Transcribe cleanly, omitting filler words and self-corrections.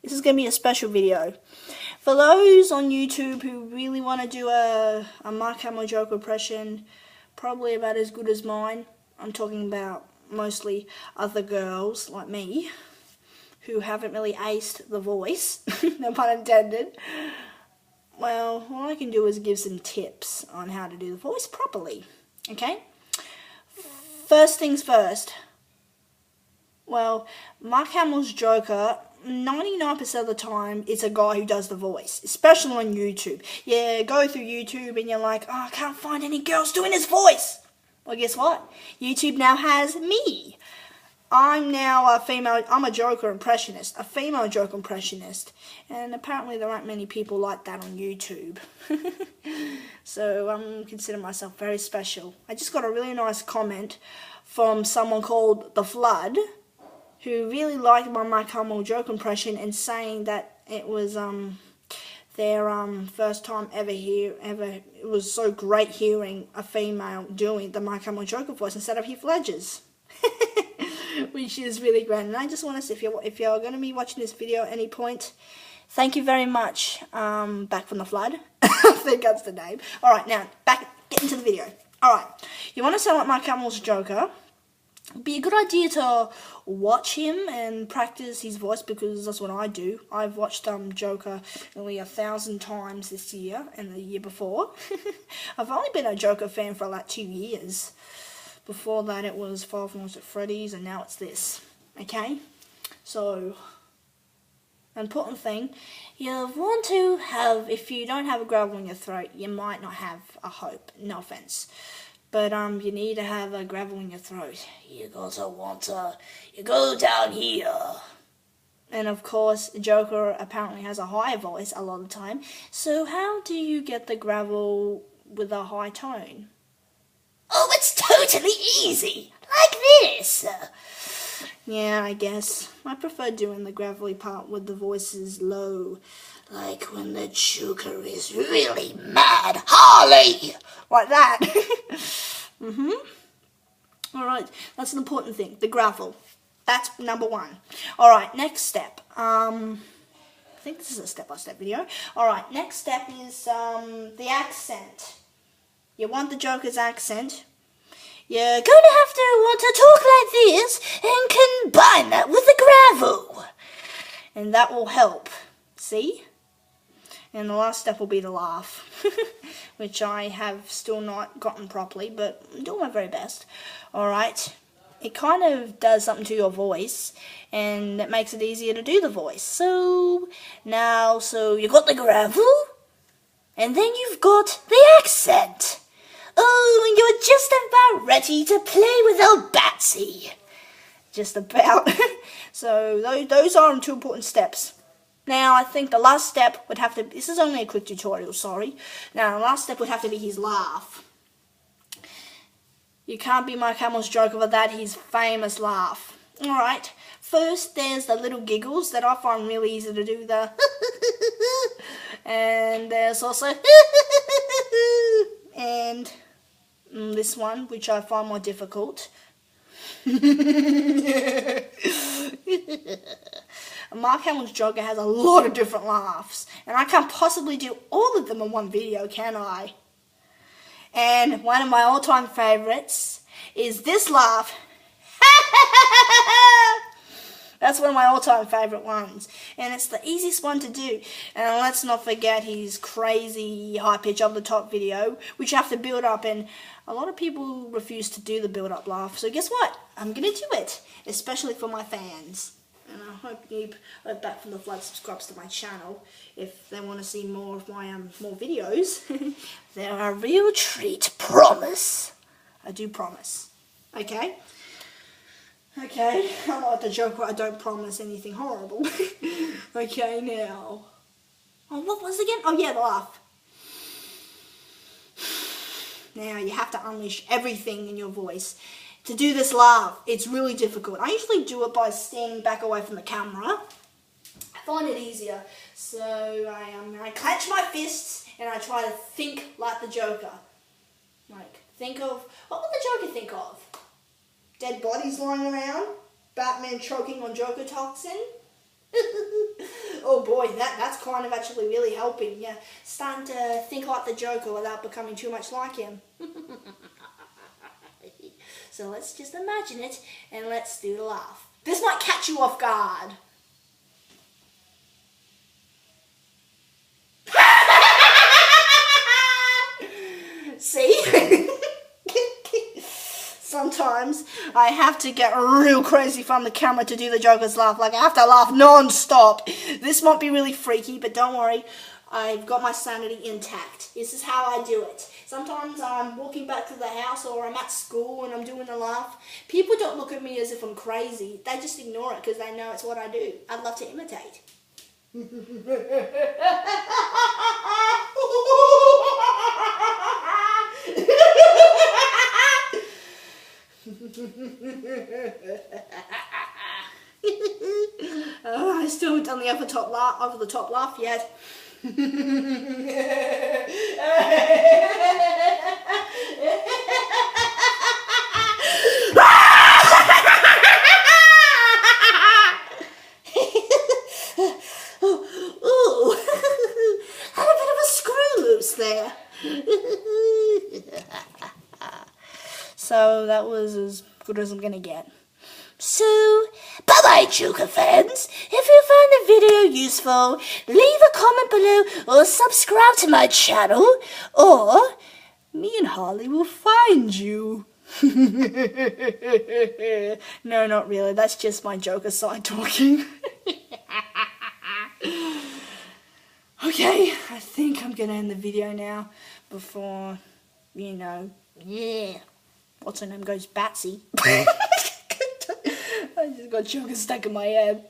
This is going to be a special video. For those on YouTube who really want to do a Mark Hamill Joker impression, probably about as good as mine, I'm talking about mostly other girls like me, who haven't really aced the voice, no pun intended. Well, all I can do is give some tips on how to do the voice properly, okay? First things first. Well, Mark Hamill's Joker, 99% of the time, it's a guy who does the voice, especially on YouTube. Yeah, go through YouTube and you're like, oh, I can't find any girls doing his voice. Well, guess what? YouTube now has me. I'm now I'm a Joker impressionist, a female Joker impressionist, and apparently there aren't many people like that on YouTube. So I'm considering myself very special. I just got a really nice comment from someone called The Flood, who really liked my Mark Hamill Joker impression and saying that it was their first time ever. It was so great hearing a female doing the Mark Hamill Joker voice instead of Heath Ledger's. Which is really great, and I just want to say, if you're going to be watching this video at any point, thank you very much. Back from The Flood, I think that's the name. All right, now get into the video. All right, you want to sound like Mark Hamill's Joker? It'd be a good idea to watch him and practice his voice, because that's what I do. I've watched Joker nearly 1,000 times this year and the year before. I've only been a Joker fan for like 2 years. Before that it was Five Nights at Freddy's, and now it's this. Okay? So, important thing, you want to have, if you don't have a gravel in your throat, you might not have a hope. No offense. But you need to have a gravel in your throat. You go down here. And of course, Joker apparently has a high voice a lot of the time. So how do you get the gravel with a high tone? Oh, it's totally easy, like this. Yeah, I guess. I prefer doing the gravelly part with the voices low, like when the Joker is really mad, Harley! Like that. Alright, that's an important thing, the gravel. That's number one. Alright, next step. I think this is a step-by-step video. Alright, next step is the accent. You want the Joker's accent. You're going to have to want to talk like this and combine that with the gravel. And that will help. See? And the last step will be the laugh, which I have still not gotten properly, but I'm doing my very best. Alright? It kind of does something to your voice, and it makes it easier to do the voice. So you've got the gravel, and then you've got the accent. Oh, and you're just about ready to play with old Batsy. Just about. So those are 2 important steps. Now, I think the last step would have to... This is only a quick tutorial, sorry. Now, the last step would have to be his laugh. You can't be Mark Hamill's Joker without his famous laugh. Alright, first there's the little giggles that I find really easy to do. The and there's also... and this one, which I find more difficult. Mark Hamill's Joker has a lot of different laughs, and I can't possibly do all of them in one video, can I? And one of my all-time favorites is this laugh. That's one of my all-time favorite ones, and it's the easiest one to do. And let's not forget his crazy high-pitch over-the-top video, which you have to build up, and a lot of people refuse to do the build-up laugh. So guess what? I'm gonna do it, especially for my fans. And I hope Back from the Flood subscribes to my channel if they want to see more of my more videos. They're a real treat, promise. I do promise. Okay. Okay, I'm not the Joker, I don't promise anything horrible. Okay, now. Oh, what was it again? Oh yeah, the laugh. Now, you have to unleash everything in your voice. To do this laugh, it's really difficult. I usually do it by standing back away from the camera. I find it easier. So, I clench my fists and I try to think like the Joker. Like, think of, what would the Joker think of? Dead bodies lying around? Batman choking on Joker toxin? good boy. That's kind of actually really helping. Yeah, starting to think like the Joker without becoming too much like him. So let's just imagine it and let's do the laugh. This might catch you off guard. See? Sometimes I have to get real crazy from the camera to do the Joker's laugh. Like, I have to laugh non-stop. This might be really freaky, but don't worry. I've got my sanity intact. This is how I do it. Sometimes I'm walking back to the house or I'm at school and I'm doing the laugh. People don't look at me as if I'm crazy. They just ignore it because they know it's what I do. I'd love to imitate. I still haven't done the over the top laugh yet. Ooh, had a bit of a screw loose there. So that was as good as I'm gonna get. So, bye-bye, Joker fans. If you found the video useful, leave a comment below or subscribe to my channel, or me and Harley will find you. No, not really. That's just my Joker side talking. Okay, I think I'm gonna end the video now before, what's her name goes Batsy. I just got Joker stuck in my head.